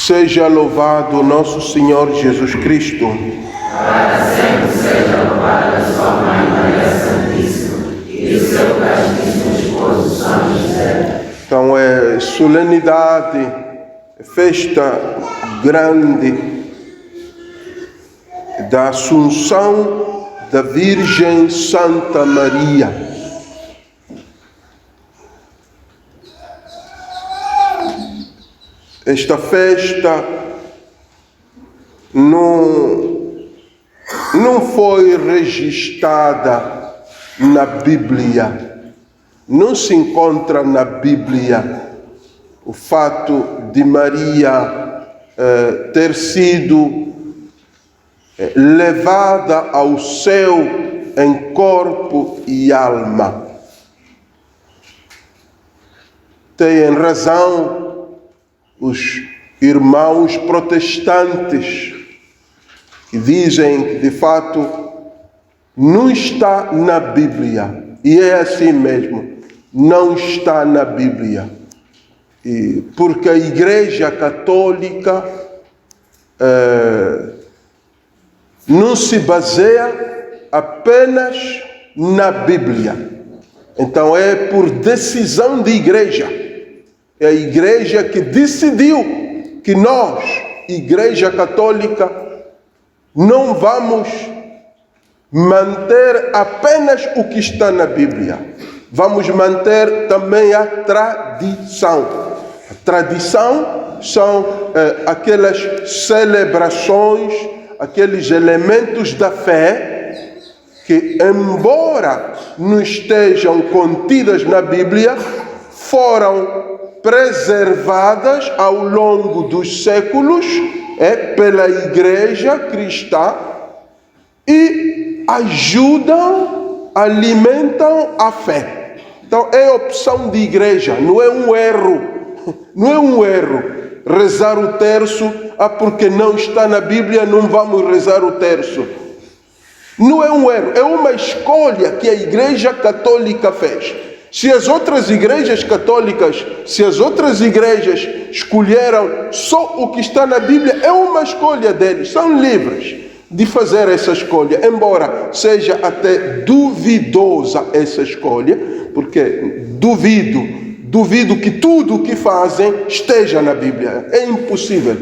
Seja louvado nosso Senhor Jesus Cristo. Para sempre seja louvada sua Mãe Maria Santíssima e o seu castíssimo esposo São José. Então é solenidade, festa grande da Assunção da Virgem Santa Maria. Esta festa não foi registrada na Bíblia, não se encontra na Bíblia o fato de Maria ter sido levada ao céu em corpo e alma. Tem razão os irmãos protestantes que dizem que de fato não está na Bíblia. E é assim mesmo, não está na Bíblia. E porque a Igreja Católica não se baseia apenas na Bíblia. Então é por decisão de igreja. É a igreja que decidiu que nós, Igreja Católica, não vamos manter apenas o que está na Bíblia. Vamos manter também a tradição. A tradição são aquelas celebrações, aqueles elementos da fé que, embora não estejam contidas na Bíblia, foram preservadas ao longo dos séculos pela Igreja cristã e ajudam, alimentam a fé. Então é opção de igreja, não é um erro. Não é um erro rezar o terço, porque não está na Bíblia, não vamos rezar o terço. Não é um erro, é uma escolha que a Igreja Católica fez. Se as outras igrejas católicas, se as outras igrejas escolheram só o que está na Bíblia, é uma escolha deles, são livres de fazer essa escolha, embora seja até duvidosa essa escolha, porque duvido que tudo o que fazem esteja na Bíblia. É impossível,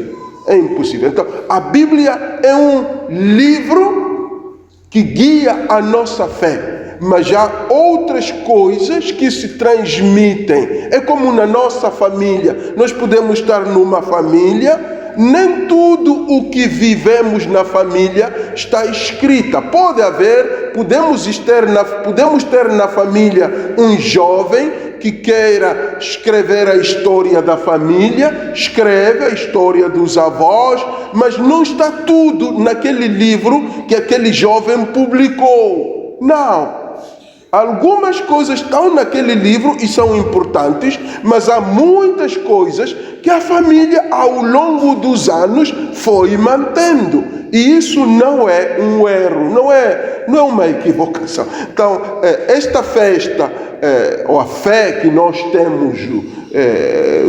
é impossível. Então, a Bíblia é um livro que guia a nossa fé. Mas há outras coisas que se transmitem. É como na nossa família. Nós podemos estar numa família, nem tudo o que vivemos na família está escrita. Podemos ter na família um jovem que queira escrever a história da família, escreve a história dos avós, mas não está tudo naquele livro que aquele jovem publicou. Não. Algumas coisas estão naquele livro e são importantes, mas há muitas coisas que a família ao longo dos anos foi mantendo. E isso não é um erro, não é uma equivocação. Então, esta festa, ou a fé que nós temos,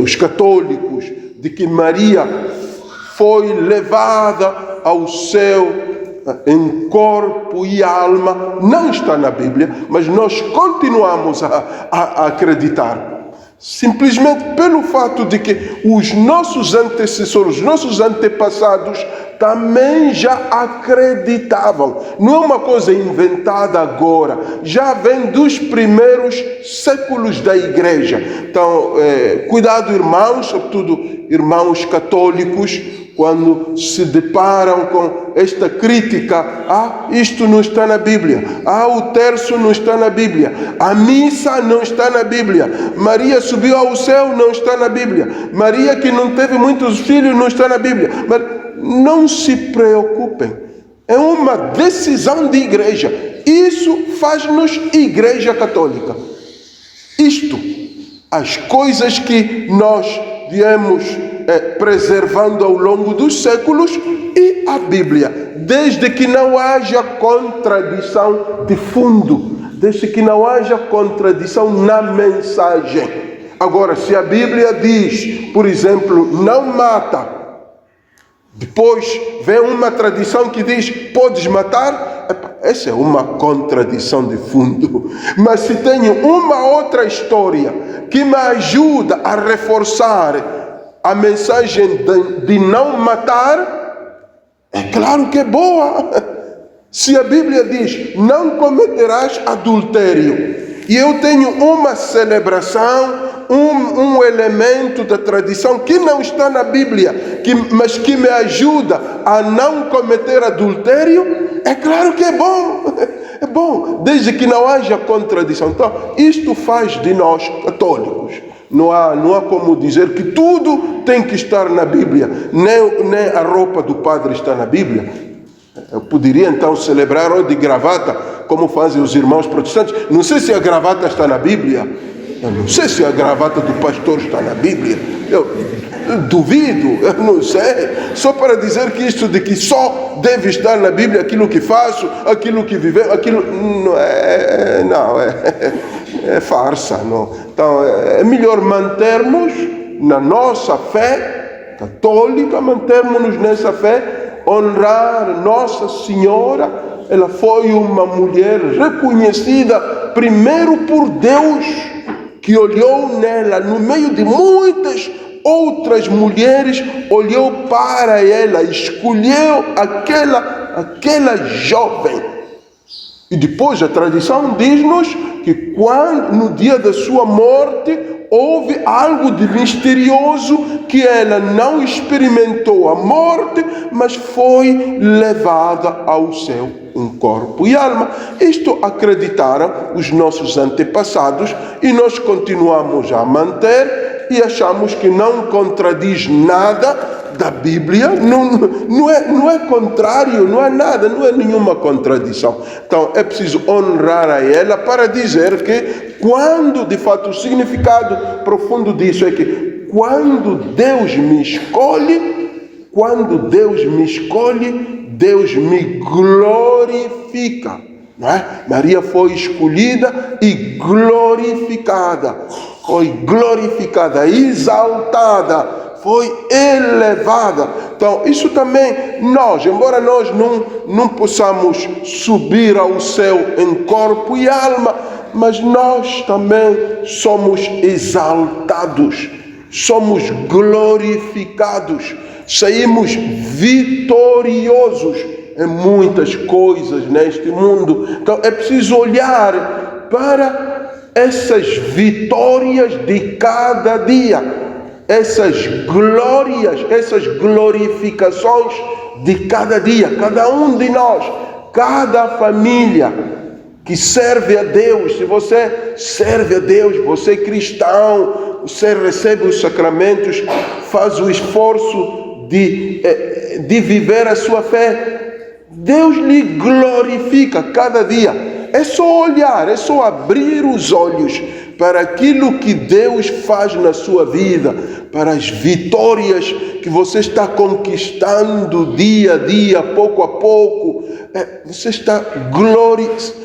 os católicos, de que Maria foi levada ao céu em corpo e alma, não está na Bíblia, mas nós continuamos a acreditar. simplesmente pelo fato de que os nossos antecessores, os nossos antepassados também já acreditavam. Não é uma coisa inventada agora, já vem dos primeiros séculos da igreja. Então, cuidado, irmãos, sobretudo irmãos católicos, quando se deparam com esta crítica: isto não está na Bíblia, o terço não está na Bíblia, a missa não está na Bíblia, Maria subiu ao céu, não está na Bíblia, Maria que não teve muitos filhos, não está na Bíblia. Mas não se preocupem, é uma decisão de igreja. Isso faz-nos igreja católica. Isto, as coisas que nós viemos preservando ao longo dos séculos, e a Bíblia, desde que não haja contradição de fundo, desde que não haja contradição na mensagem. Agora, se a Bíblia diz, por exemplo, não mata, depois vem uma tradição que diz podes matar, essa é uma contradição de fundo. Mas se tenho uma outra história que me ajuda a reforçar a mensagem de não matar, é claro que é boa. Se a Bíblia diz não cometerás adultério, e eu tenho uma celebração, um elemento da tradição que não está na Bíblia, mas que me ajuda a não cometer adultério, é claro que é bom. É bom, desde que não haja contradição. Então, isto faz de nós católicos. Não há como dizer que tudo tem que estar na Bíblia. Nem a roupa do padre está na Bíblia. Eu poderia então celebrar de gravata, como fazem os irmãos protestantes. Não sei se a gravata está na Bíblia. Eu não sei se a gravata do pastor está na Bíblia. Eu duvido, eu não sei. Só para dizer que isto de que só deve estar na Bíblia aquilo que faço, aquilo que vivemos, aquilo... Não é farsa. Não. Então é melhor mantermos na nossa fé católica, mantermos-nos nessa fé, honrar Nossa Senhora. Ela foi uma mulher reconhecida primeiro por Deus, que olhou nela, no meio de muitas outras mulheres, olhou para ela, escolheu aquela jovem. E depois a tradição diz-nos que quando, no dia da sua morte, houve algo de misterioso, que ela não experimentou a morte, mas foi levada ao céu em corpo e alma. Isto acreditaram os nossos antepassados e nós continuamos a manter e achamos que não contradiz nada da Bíblia, não é contrário, não é nada, não é nenhuma contradição. Então é preciso honrar a ela para dizer que quando, de fato, o significado profundo disso é que quando Deus me escolhe, Deus me glorifica. Não é? Maria foi escolhida e glorificada. Foi glorificada, exaltada, foi elevada. Então, isso também nós, embora nós não possamos subir ao céu em corpo e alma, mas nós também somos exaltados, somos glorificados, saímos vitoriosos em muitas coisas neste mundo. Então é preciso olhar para essas vitórias de cada dia, essas glórias, essas glorificações de cada dia. Cada um de nós, cada família que serve a Deus, se você serve a Deus, você é cristão, você recebe os sacramentos, faz o esforço de viver a sua fé, Deus lhe glorifica cada dia. É só olhar, é só abrir os olhos para aquilo que Deus faz na sua vida, para as vitórias que você está conquistando dia a dia, pouco a pouco. Você está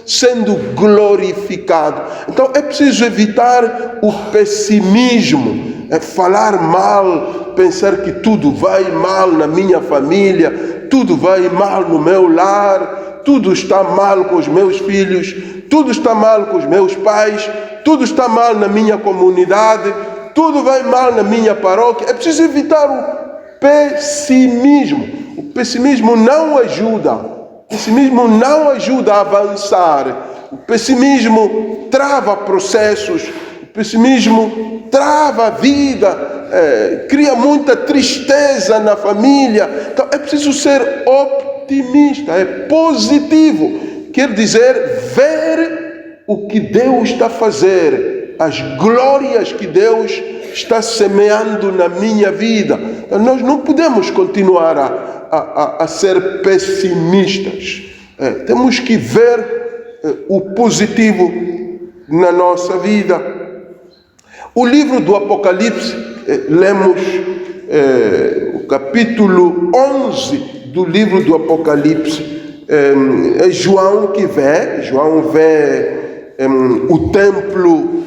sendo glorificado. Então é preciso evitar o pessimismo, falar mal, pensar que tudo vai mal na minha família, tudo vai mal no meu lar, tudo está mal com os meus filhos, tudo está mal com os meus pais, tudo está mal na minha comunidade, tudo vai mal na minha paróquia. É preciso evitar o pessimismo. O pessimismo não ajuda. O pessimismo não ajuda a avançar. O pessimismo trava processos. O pessimismo trava a vida. Cria muita tristeza na família. Então é preciso ser otimista, é positivo. Quer dizer, ver o que Deus está a fazer, as glórias que Deus está semeando na minha vida. Então, nós não podemos continuar a ser pessimistas. Temos que ver o positivo na nossa vida. O livro do Apocalipse, lemos o capítulo 11 do livro do Apocalipse. É João que vê. João vê o templo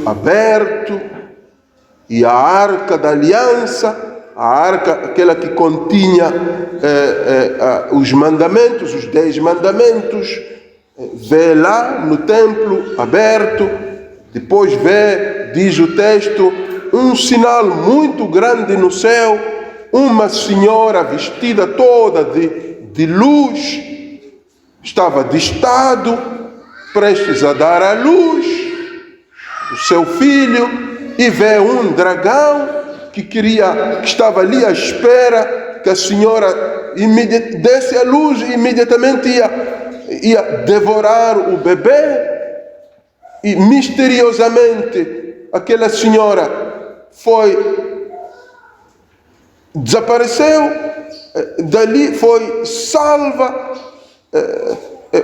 aberto e a arca da aliança, a arca, aquela que continha os mandamentos, os 10 mandamentos, vê lá no templo aberto. Depois vê, diz o texto, um sinal muito grande no céu, uma senhora vestida toda de luz, estava de estado, prestes a dar à luz o seu filho, e vê um dragão que estava ali à espera que a senhora desse à luz e imediatamente ia devorar o bebê. E misteriosamente aquela senhora desapareceu, dali foi salva,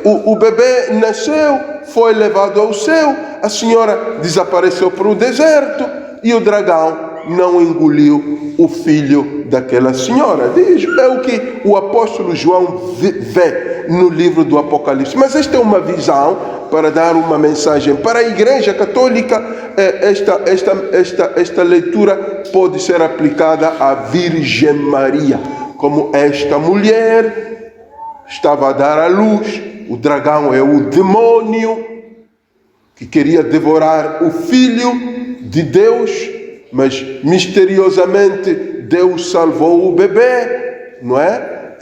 o bebê nasceu, foi levado ao céu, a senhora desapareceu para o deserto e o dragão não engoliu o filho daquela senhora. É o que o apóstolo João vê no livro do Apocalipse. Mas esta é uma visão para dar uma mensagem para a Igreja Católica. Esta leitura pode ser aplicada à Virgem Maria, como esta mulher estava a dar à luz. O dragão é o demônio que queria devorar o Filho de Deus, mas misteriosamente Deus salvou o bebê, não é?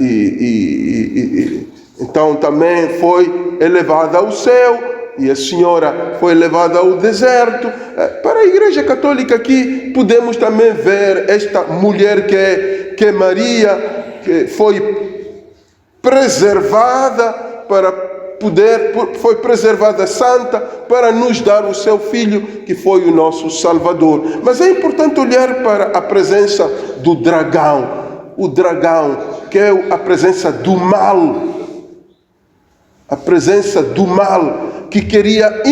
Então também foi elevada ao céu e a senhora foi levada ao deserto. Para a Igreja Católica aqui podemos também ver esta mulher que é Maria, que foi preservada foi preservada santa para nos dar o seu Filho, que foi o nosso Salvador. Mas é importante olhar para a presença do dragão. O dragão, que é a presença do mal. A presença do mal, que queria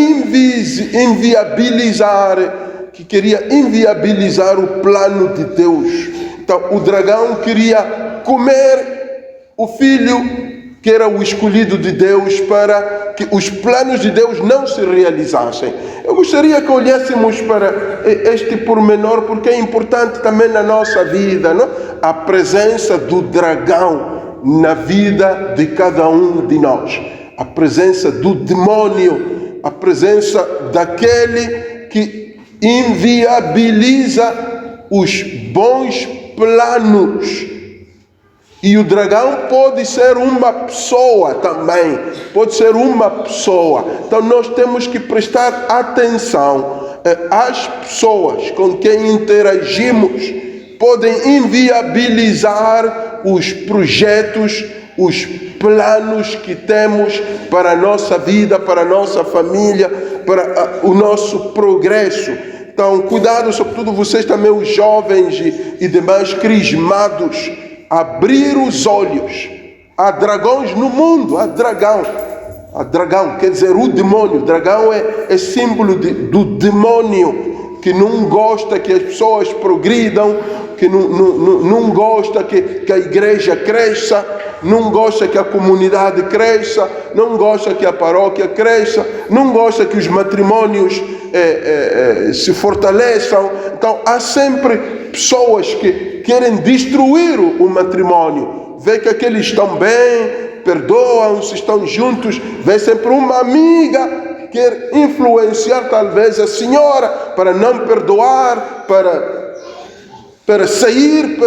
inviabilizar o plano de Deus. Então, o dragão queria comer o filho que era o escolhido de Deus, para que os planos de Deus não se realizassem. Eu gostaria que olhássemos para este pormenor, porque é importante também na nossa vida, não? A presença do dragão na vida de cada um de nós. A presença do demônio, a presença daquele que inviabiliza os bons planos. E o dragão pode ser uma pessoa também, pode ser uma pessoa. Então nós temos que prestar atenção às pessoas com quem interagimos. Podem inviabilizar os projetos, os planos que temos para a nossa vida, para a nossa família, para o nosso progresso. Então cuidado, sobretudo vocês também, os jovens e demais crismados, abrir os olhos. Há dragões no mundo, há dragão, quer dizer, o demônio. O dragão é símbolo do demônio, que não gosta que as pessoas progridam, que não gosta que a igreja cresça, não gosta que a comunidade cresça, não gosta que a paróquia cresça, não gosta que os matrimônios se fortaleçam. Então há sempre pessoas que querem destruir o matrimônio. Vê que aqueles estão bem, perdoam-se, estão juntos. Vê sempre uma amiga quer influenciar talvez a senhora para não perdoar, para sair,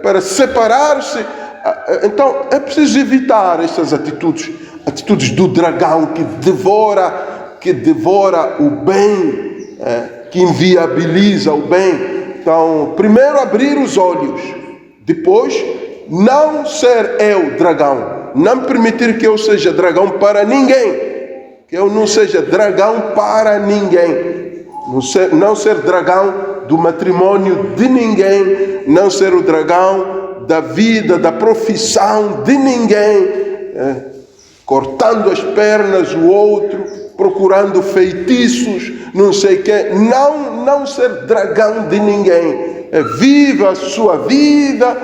para separar-se. Então é preciso evitar essas atitudes do dragão que devora o bem, que inviabiliza o bem. Então, primeiro abrir os olhos, depois não ser eu dragão, não permitir que eu seja dragão para ninguém, que eu não seja dragão para ninguém, não ser dragão do matrimônio de ninguém, não ser o dragão da vida, da profissão de ninguém, cortando as pernas do outro, procurando feitiços, não sei o quê. Não ser dragão de ninguém. Viva a sua vida,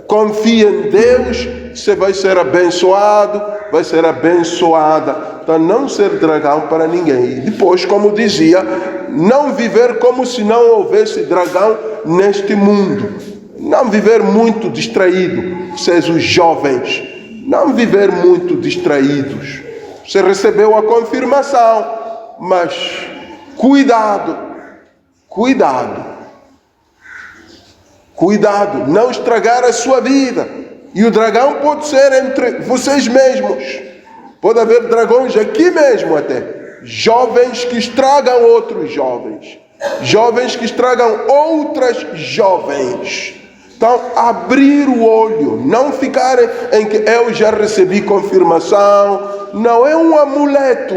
confia em Deus, você vai ser abençoado, vai ser abençoada. Então não ser dragão para ninguém. E depois, como dizia, não viver como se não houvesse dragão neste mundo. Não viver muito distraído. Vocês os jovens, não viver muito distraídos. Você recebeu a confirmação, mas cuidado, não estragar a sua vida. E o dragão pode ser entre vocês mesmos. Pode haver dragões aqui mesmo até. Jovens que estragam outros jovens. Jovens que estragam outras jovens. Então, abrir o olho, não ficar em que eu já recebi confirmação. Não é um amuleto.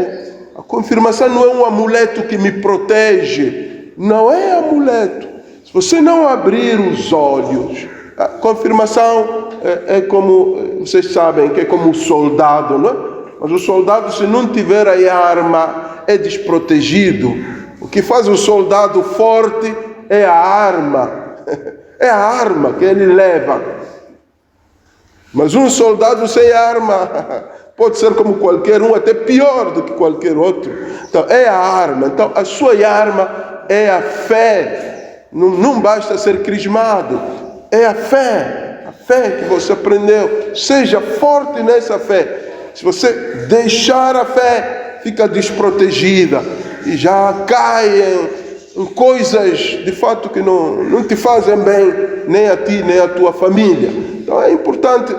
A confirmação não é um amuleto que me protege. Não é amuleto. Se você não abrir os olhos, a confirmação é como, vocês sabem, que é como o soldado, não é? Mas o soldado, se não tiver a arma, é desprotegido. O que faz o soldado forte é a arma. É a arma que ele leva. Mas um soldado sem arma pode ser como qualquer um, até pior do que qualquer outro. Então, é a arma. Então, a sua arma é a fé. Não basta ser crismado. É a fé que você aprendeu. Seja forte nessa fé. Se você deixar a fé, fica desprotegida e já cai em coisas de fato que não te fazem bem, nem a ti, nem a tua família. Então é importante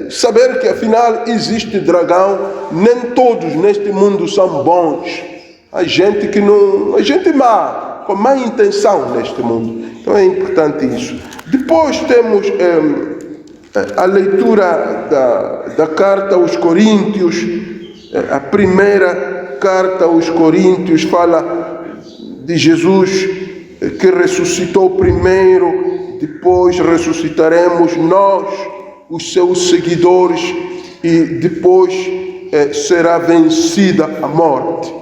saber que afinal existe dragão. Nem todos neste mundo são bons. Há gente má, com má intenção neste mundo. Então é importante isso. Depois temos a leitura da carta aos Coríntios. A primeira carta aos Coríntios fala de Jesus que ressuscitou primeiro, depois ressuscitaremos nós, os seus seguidores, e depois será vencida a morte.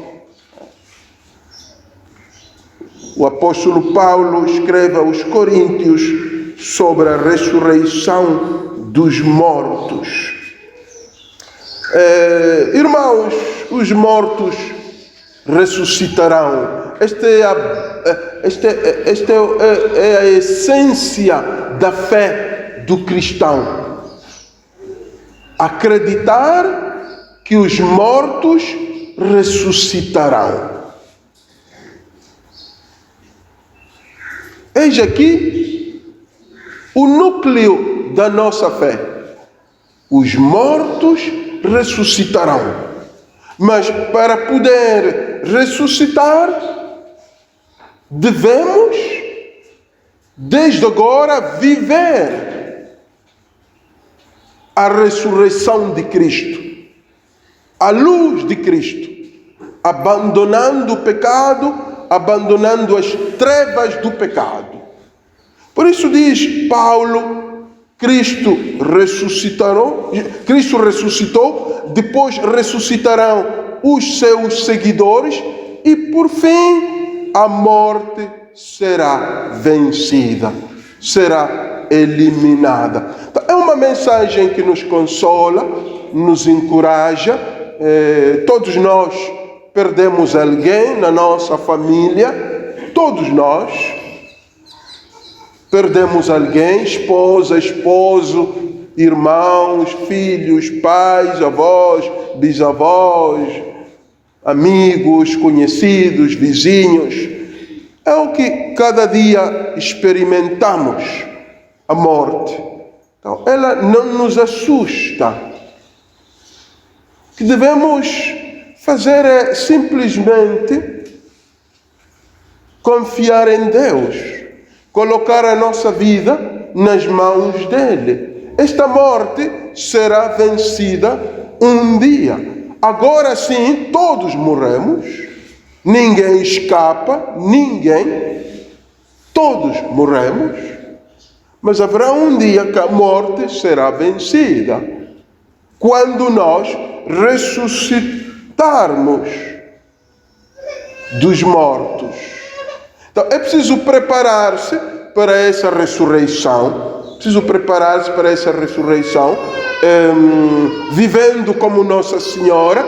O apóstolo Paulo escreve aos Coríntios sobre a ressurreição dos mortos. Irmãos, os mortos ressuscitarão. Esta é a essência da fé do cristão. Acreditar que os mortos ressuscitarão. Eis aqui o núcleo da nossa fé. Os mortos ressuscitarão. Mas para poder ressuscitar, devemos, desde agora, viver a ressurreição de Cristo, a luz de Cristo, abandonando o pecado, abandonando as trevas do pecado. Por isso diz Paulo, Cristo ressuscitou, depois ressuscitarão os seus seguidores e, por fim, a morte será vencida, será eliminada. Então, é uma mensagem que nos consola, nos encoraja. Todos nós perdemos alguém na nossa família, todos nós perdemos alguém, esposa, esposo, irmãos, filhos, pais, avós, bisavós, amigos, conhecidos, vizinhos. É o que cada dia experimentamos, a morte. Então, ela não nos assusta. O que devemos fazer é simplesmente confiar em Deus, colocar a nossa vida nas mãos dele. Esta morte será vencida um dia. Agora sim, todos morremos, ninguém escapa, todos morremos, mas haverá um dia que a morte será vencida, quando nós ressuscitarmos dos mortos. Então é preciso preparar-se para essa ressurreição, vivendo como Nossa Senhora,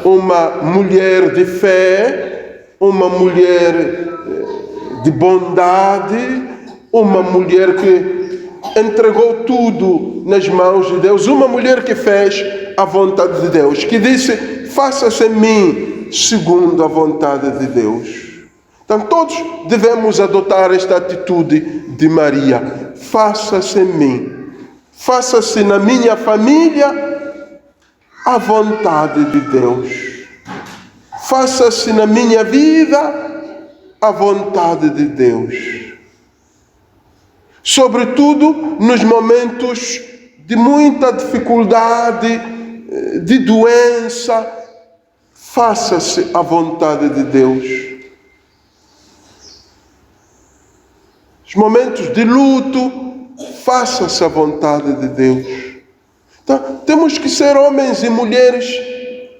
uma mulher de fé, uma mulher de bondade, uma mulher que entregou tudo nas mãos de Deus, uma mulher que fez a vontade de Deus, que disse: faça-se em mim segundo a vontade de Deus. Então todos devemos adotar esta atitude de Maria. Faça-se em mim, faça-se na minha família a vontade de Deus. Faça-se na minha vida a vontade de Deus. Sobretudo nos momentos de muita dificuldade, de doença, faça-se a vontade de Deus. Os momentos de luto, faça-se a vontade de Deus. Então, temos que ser homens e mulheres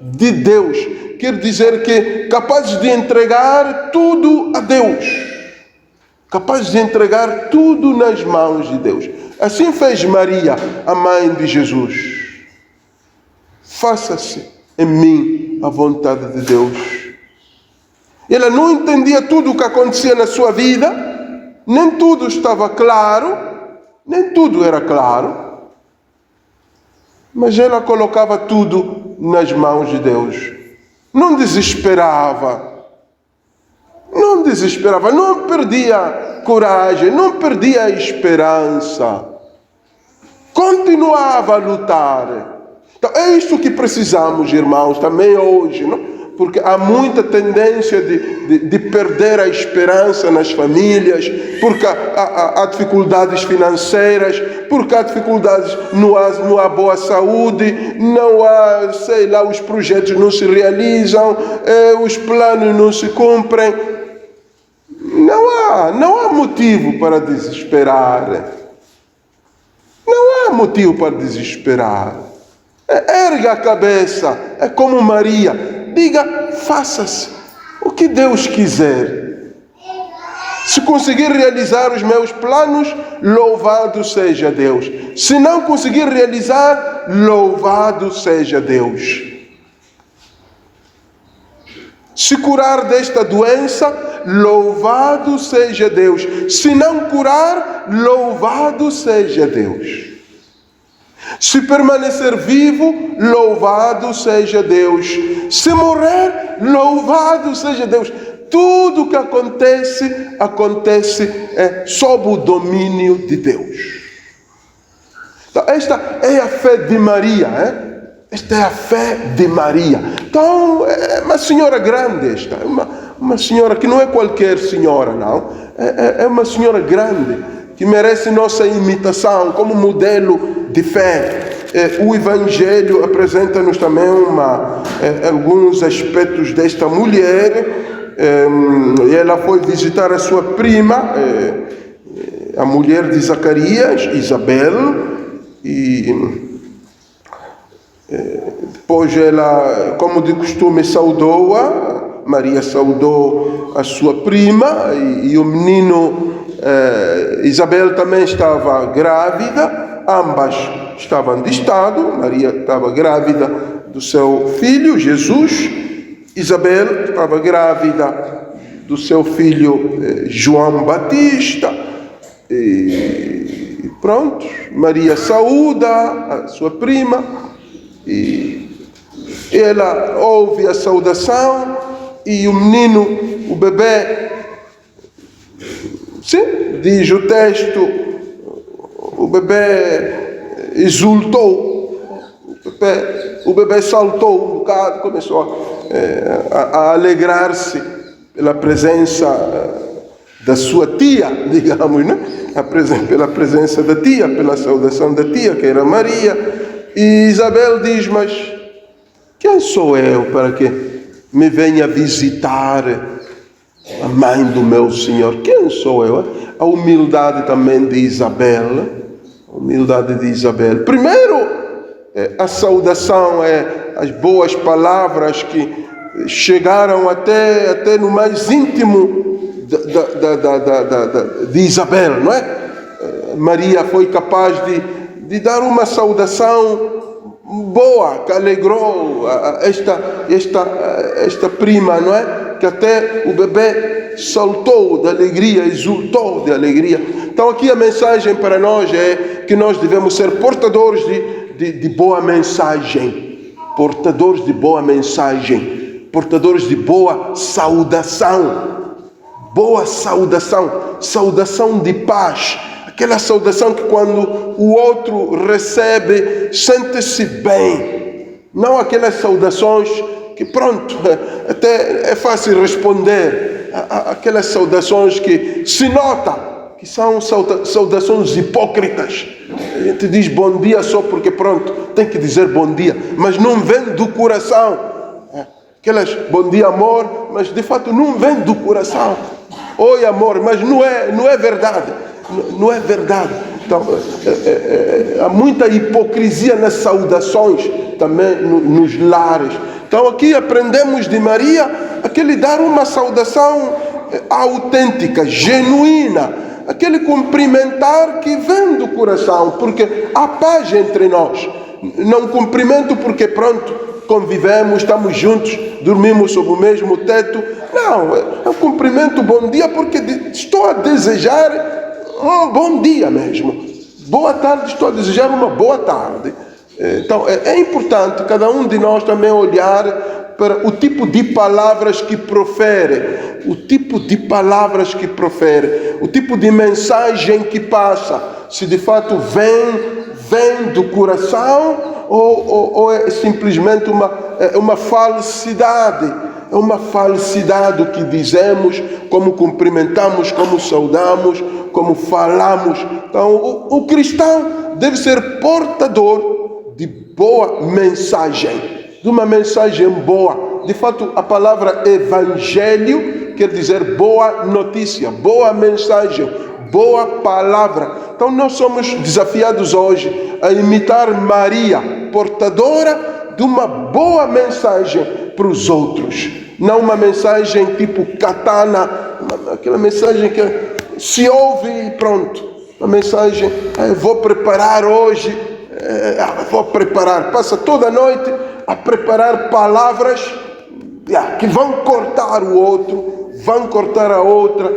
de Deus. Quer dizer que capazes de entregar tudo a Deus. Capazes de entregar tudo nas mãos de Deus. Assim fez Maria, a mãe de Jesus. Faça-se em mim a vontade de Deus. Ela não entendia tudo o que acontecia na sua vida, nem tudo estava claro, nem tudo era claro, mas ela colocava tudo nas mãos de Deus. Não desesperava, não perdia coragem, não perdia a esperança, continuava a lutar. Então é isso que precisamos, irmãos, também hoje, não? Porque há muita tendência de perder a esperança nas famílias, porque há dificuldades financeiras, porque há dificuldades, não há boa saúde, não há, os projetos não se realizam, os planos não se cumprem. Não há motivo para desesperar. Não há motivo para desesperar. Erga a cabeça, é como Maria. Diga, faça-se o que Deus quiser. Se conseguir realizar os meus planos, louvado seja Deus. Se não conseguir realizar, louvado seja Deus. Se curar desta doença, louvado seja Deus. Se não curar, louvado seja Deus. Se permanecer vivo, louvado seja Deus. Se morrer, louvado seja Deus. Tudo que acontece sob o domínio de Deus. Então, esta é a fé de Maria. Esta é a fé de Maria. Então, é uma senhora grande esta. É uma senhora que não é qualquer senhora, não. É uma senhora grande, que merece nossa imitação como modelo de fé. O Evangelho apresenta-nos também alguns aspectos desta mulher. Ela foi visitar a sua prima, a mulher de Zacarias, Isabel, e depois ela, como de costume, saudou-a. Maria saudou a sua prima, e o menino, Isabel também estava grávida, ambas estavam de estado. Maria estava grávida do seu filho, Jesus. Isabel estava grávida do seu filho, João Batista. E pronto, Maria saúda a sua prima e Ela ouve a saudação e o menino, o bebê, sim, diz o texto, o bebê exultou, o bebê saltou um bocado, começou a alegrar-se pela presença da sua tia, digamos, né? Pela presença da tia, pela saudação da tia, que era Maria. E Isabel diz, mas quem sou eu para que me venha visitar a mãe do meu Senhor? Quem sou eu? A humildade também de Isabel. A humildade de Isabel. Primeiro, a saudação, as boas palavras que chegaram até no mais íntimo de Isabel, não é? Maria foi capaz de dar uma saudação boa, que alegrou esta prima, não é? Que até o bebê saltou de alegria, exultou de alegria. Então aqui a mensagem para nós é que nós devemos ser portadores de boa mensagem, portadores de boa mensagem, portadores de boa saudação. Boa saudação, saudação de paz, aquela saudação que quando o outro recebe, sente-se bem. Não aquelas saudações que pronto, até é fácil responder, aquelas saudações que se nota que são saudações hipócritas. A gente diz bom dia só porque pronto, tem que dizer bom dia, mas não vem do coração. Aquelas bom dia amor, mas de fato não vem do coração. Oi amor, mas não é verdade, não é verdade. Então, há muita hipocrisia nas saudações, também nos lares. Então aqui aprendemos de Maria aquele dar uma saudação autêntica, genuína, aquele cumprimentar que vem do coração, porque há paz entre nós. Não cumprimento porque pronto, convivemos, estamos juntos, dormimos sob o mesmo teto. Não, eu cumprimento bom dia porque estou a desejar um bom dia mesmo. Boa tarde, estou a desejar uma boa tarde. Então é importante cada um de nós também olhar para o tipo de palavras que profere, o tipo de palavras que profere, o tipo de mensagem que passa, se de fato vem do coração ou é simplesmente uma falsidade. É uma falsidade o que dizemos, como cumprimentamos, como saudamos, como falamos. Então, o cristão deve ser portador de boa mensagem, de uma mensagem boa. De fato, a palavra evangelho quer dizer boa notícia, boa mensagem, boa palavra. Então, nós somos desafiados hoje a imitar Maria, portadora de uma boa mensagem para os outros. Não uma mensagem tipo katana, aquela mensagem que se ouve e pronto. Uma mensagem, vou preparar hoje, passa toda a noite a preparar palavras que vão cortar o outro, vão cortar a outra.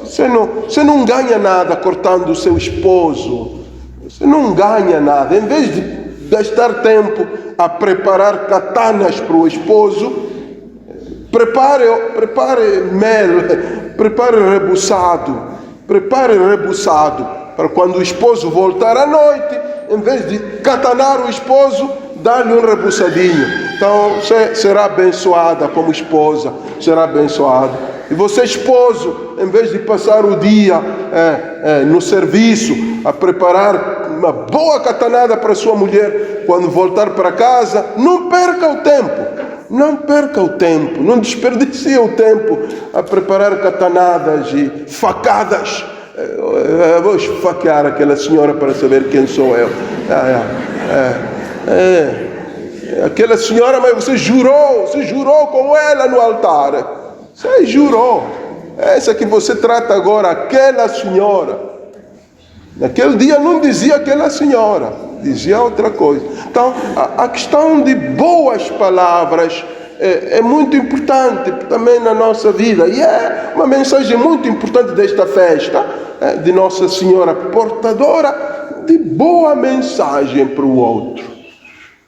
Você não ganha nada cortando o seu esposo, você não ganha nada. Em vez de gastar tempo a preparar katanas para o esposo, prepare mel, prepare rebuçado, para quando o esposo voltar à noite, em vez de katanar o esposo, dá-lhe um rebuçadinho. Então você será abençoada como esposa, será abençoado. E você, esposo, em vez de passar o dia no serviço a preparar uma boa katanada para sua mulher, quando voltar para casa, não perca o tempo. Não perca o tempo, não desperdicie o tempo a preparar katanadas e facadas. Vou esfaquear aquela senhora para saber quem sou eu. Aquela senhora, mas você jurou com ela no altar. Você jurou. Essa que você trata agora, aquela senhora. Naquele dia não dizia aquela senhora, dizia outra coisa. Então, a questão de boas palavras é muito importante também na nossa vida. E é uma mensagem muito importante desta festa de Nossa Senhora, portadora de boa mensagem para o outro.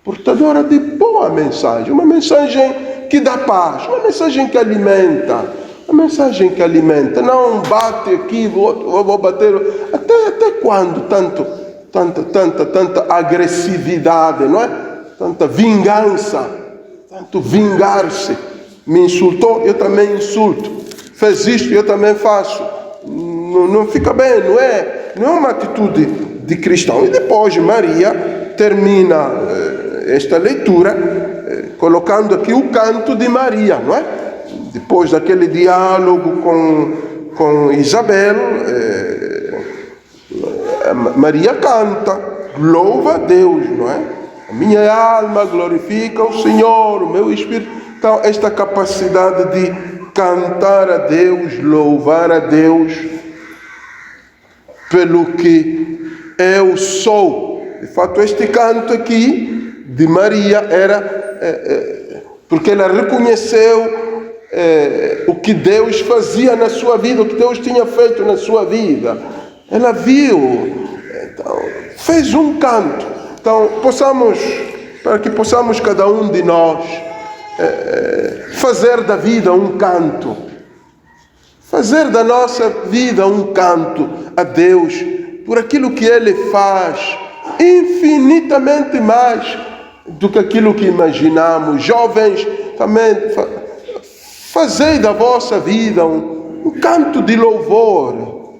portadora de boa mensagem, uma mensagem que dá paz, uma mensagem que alimenta, uma mensagem que alimenta, não bate aqui, vou bater, até quando tanta agressividade, não é? Tanta vingança, tanto vingar-se, me insultou, eu também insulto, fez isto, eu também faço, não fica bem, não é uma atitude de cristão. E depois Maria termina esta leitura colocando aqui o canto de Maria, não é? Depois daquele diálogo com Isabel, Maria canta, louva a Deus, não é? A minha alma glorifica o Senhor, o meu espírito. Então, esta capacidade de cantar a Deus, louvar a Deus pelo que eu sou. De fato, este canto aqui de Maria era porque ela reconheceu o que Deus fazia na sua vida, o que Deus tinha feito na sua vida. Ela viu, então, fez um canto. Então, para que possamos cada um de nós fazer da vida um canto, fazer da nossa vida um canto a Deus, por aquilo que Ele faz, infinitamente mais do que aquilo que imaginamos. Jovens, também, fazei da vossa vida um canto de louvor.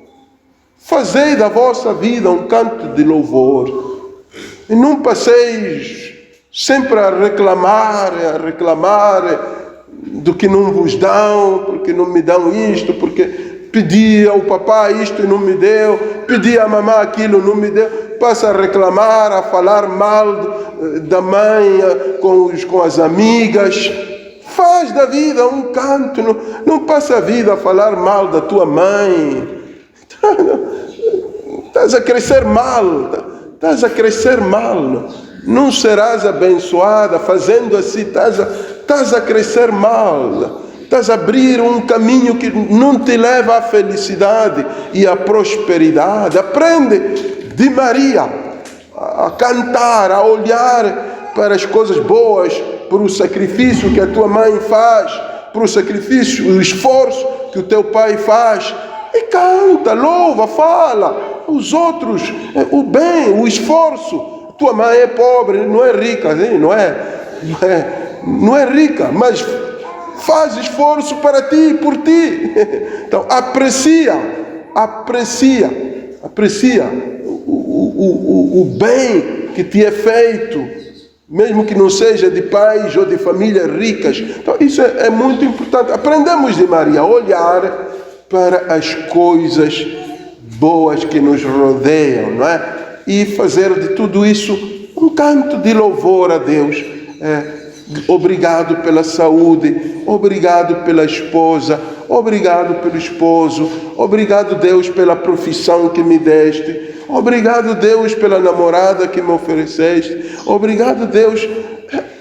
Fazei da vossa vida um canto de louvor. E não passeis sempre a reclamar do que não vos dão, porque não me dão isto, porque pedi ao papai isto e não me deu, pedi à mamãe aquilo e não me deu. Passa a reclamar, a falar mal da mãe com as amigas. Faz da vida um canto, não passa a vida a falar mal da tua mãe. Estás a crescer mal, não serás abençoada, fazendo assim, estás a crescer mal, estás a abrir um caminho que não te leva à felicidade e à prosperidade. Aprende de Maria a cantar, a olhar para as coisas boas, para o sacrifício que a tua mãe faz, para o sacrifício, o esforço que o teu pai faz, e canta, louva, fala aos outros o bem, o esforço. Tua mãe é pobre, não é rica, não é rica, mas faz esforço para ti e por ti. Então aprecia o bem que te é feito, mesmo que não seja de pais ou de famílias ricas. Então isso é muito importante. Aprendemos de Maria a olhar para as coisas boas que nos rodeiam, não é? E fazer de tudo isso um canto de louvor a Deus. Obrigado pela saúde, obrigado pela esposa, obrigado pelo esposo, obrigado, Deus, pela profissão que me deste, obrigado, Deus, pela namorada que me ofereceste, obrigado, Deus,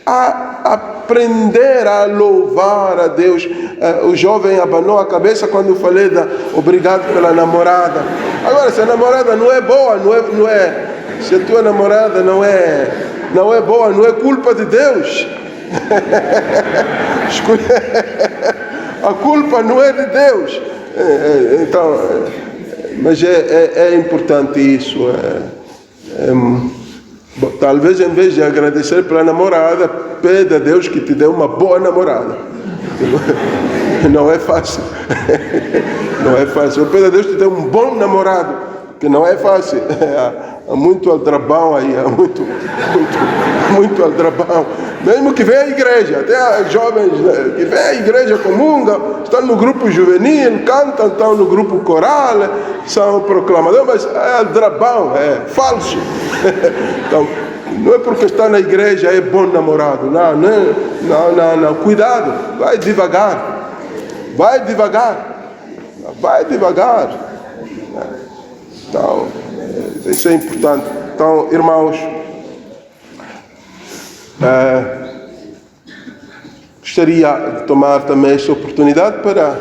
a aprender a louvar a Deus. O jovem abanou a cabeça quando eu falei obrigado pela namorada. Agora, se a namorada não é boa, se a tua namorada não é boa, não é culpa de Deus. A culpa não é de Deus. Então, mas é importante isso. Talvez em vez de agradecer pela namorada, pede a Deus que te dê uma boa namorada. Não é fácil. Não é fácil. Pede a Deus que te dê um bom namorado, que não é fácil. Há muito aldrabão aí, há muito aldrabão. Mesmo que venha à igreja, até jovens que vêm à igreja comungam, estão no grupo juvenil, cantam, estão no grupo coral, são proclamadores, mas é aldrabão, é falso. Então, não é porque está na igreja é bom namorado, não, cuidado, vai devagar. Então, isso é importante. Então, irmãos, gostaria de tomar também esta oportunidade para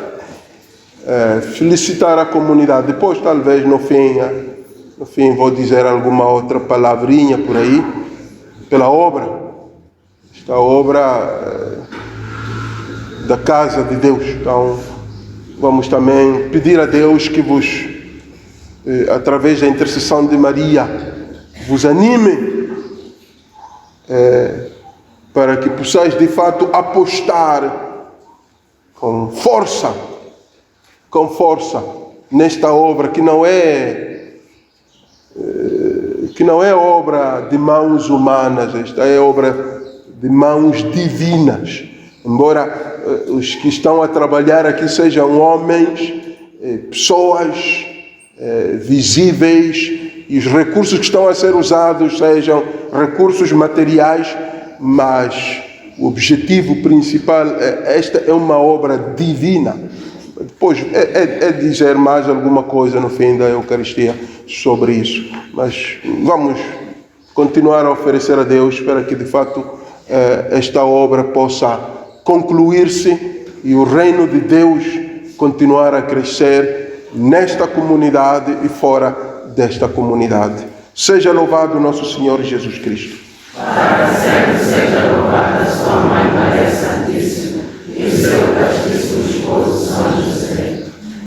felicitar a comunidade. Depois, talvez, no fim, vou dizer alguma outra palavrinha por aí, pela obra esta obra da casa de Deus. Então, vamos também pedir a Deus que vos, através da intercessão de Maria, vos anime para que possais de fato apostar com força nesta obra que não é obra de mãos humanas, esta é obra de mãos divinas. Embora os que estão a trabalhar aqui sejam homens, pessoas visíveis, e os recursos que estão a ser usados sejam recursos materiais, mas o objetivo principal, esta é uma obra divina. Depois é dizer mais alguma coisa no fim da Eucaristia sobre isso, mas vamos continuar a oferecer a Deus para que de fato esta obra possa concluir-se e o reino de Deus continuar a crescer nesta comunidade e fora desta comunidade. Seja louvado nosso Senhor Jesus Cristo. Para sempre seja louvado.